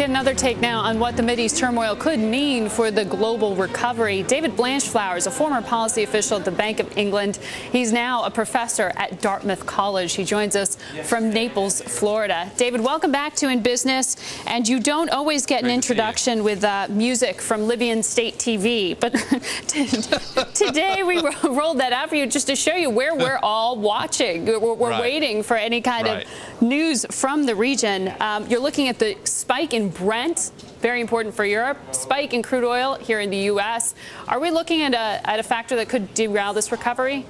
get another take now on what the Mideast turmoil could mean for the global recovery. David Blanchflower is a former policy official at the Bank of England. He's now a professor at Dartmouth College. He joins us from Naples, Florida. David, welcome back to In Business. And you don't always get an introduction with music from Libyan state TV, but today we rolled that out for you just to show you where we're all watching. We're waiting for any kind of news from the region. You're looking at the spike in Brent, very important for Europe, spike in crude oil here in the U.S. Are we looking at a factor that could derail this recovery?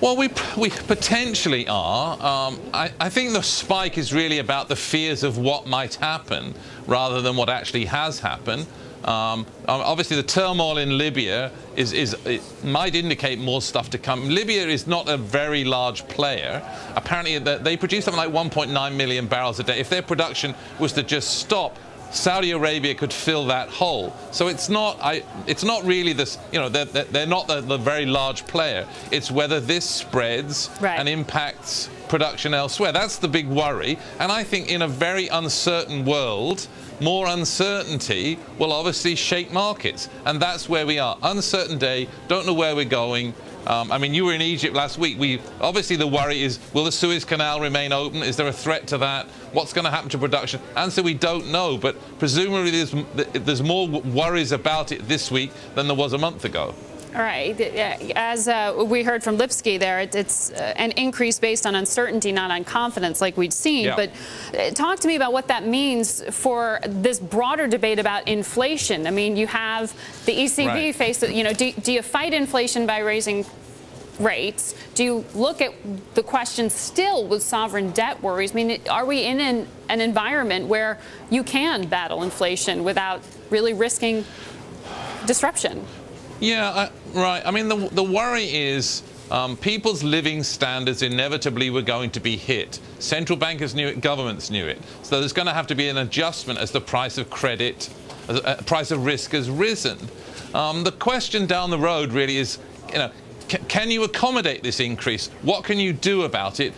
Well, we potentially are. I think the spike is really about the fears of what might happen rather than what actually has happened. Obviously, the turmoil in Libya it might indicate more stuff to come. Libya is not a very large player. Apparently, they produce something like 1.9 million barrels a day. If their production was to just stop, Saudi Arabia could fill that hole. So it's not really this, you know, they're not the very large player. It's whether this spreads and impacts production elsewhere. That's the big worry. And I think in a very uncertain world, more uncertainty will obviously shake markets. And that's where we are. Uncertain day, don't know where we're going. I mean, you were in Egypt last week. Obviously, the worry is, will the Suez Canal remain open? Is there a threat to that? What's going to happen to production? Answer, we don't know. But presumably, there's more worries about it this week than there was a month ago. All right. As we heard from Lipsky there, it's an increase based on uncertainty, not on confidence like we'd seen. Yeah. But talk to me about what that means for this broader debate about inflation. I mean, you have the ECB face, you know, do you fight inflation by raising rates? Do you look at the question still with sovereign debt worries? I mean, are we in an environment where you can battle inflation without really risking disruption? Yeah, right. I mean, the worry is people's living standards inevitably were going to be hit. Central bankers knew it, governments knew it. So there's going to have to be an adjustment as the price of credit, price of risk has risen. The question down the road really is, you know, can you accommodate this increase? What can you do about it?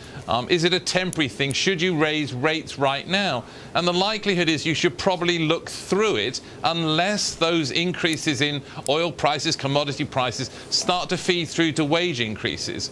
Is it a temporary thing? Should you raise rates right now? And the likelihood is you should probably look through it unless those increases in oil prices, commodity prices start to feed through to wage increases,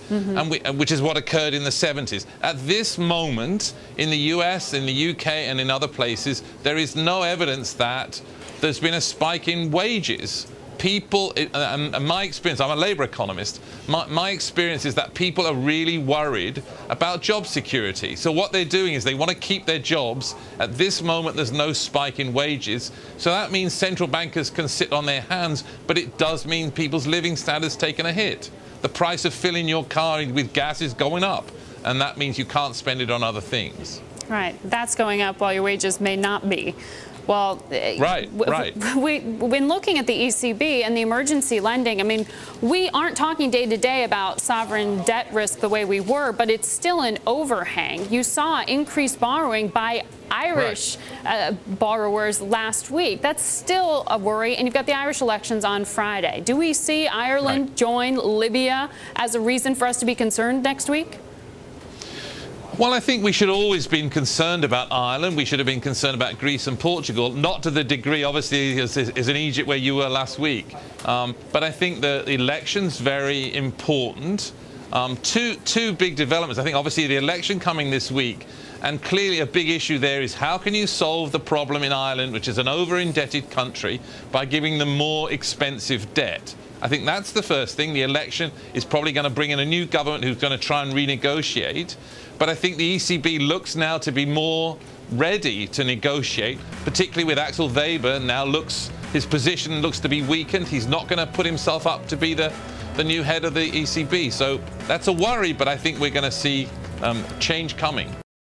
which is what occurred in the 70s. At this moment, in the US, in the UK, and in other places, there is no evidence that there's been a spike in wages. People, and my experience, I'm a labour economist, my experience is that people are really worried about job security. So what they're doing is they want to keep their jobs. At this moment, there's no spike in wages. So that means central bankers can sit on their hands, but it does mean people's living standards taking a hit. The price of filling your car with gas is going up, and that means you can't spend it on other things. Right. That's going up while your wages may not be. Well, when looking at the ECB and the emergency lending, I mean, we aren't talking day to day about sovereign debt risk the way we were, but it's still an overhang. You saw increased borrowing by Irish borrowers last week. That's still a worry, and you've got the Irish elections on Friday. Do we see Ireland join Libya as a reason for us to be concerned next week? Well, I think we should always been concerned about Ireland. We should have been concerned about Greece and Portugal, not to the degree, obviously, as in Egypt where you were last week. But I think the election's very important. Two big developments. I think, obviously, the election coming this week, and clearly a big issue there is how can you solve the problem in Ireland, which is an over-indebted country, by giving them more expensive debt. I think that's the first thing. The election is probably going to bring in a new government who's going to try and renegotiate. But I think the ECB looks now to be more ready to negotiate, particularly with Axel Weber now his position looks to be weakened. He's not going to put himself up to be the new head of the ECB. So that's a worry, but I think we're going to see change coming.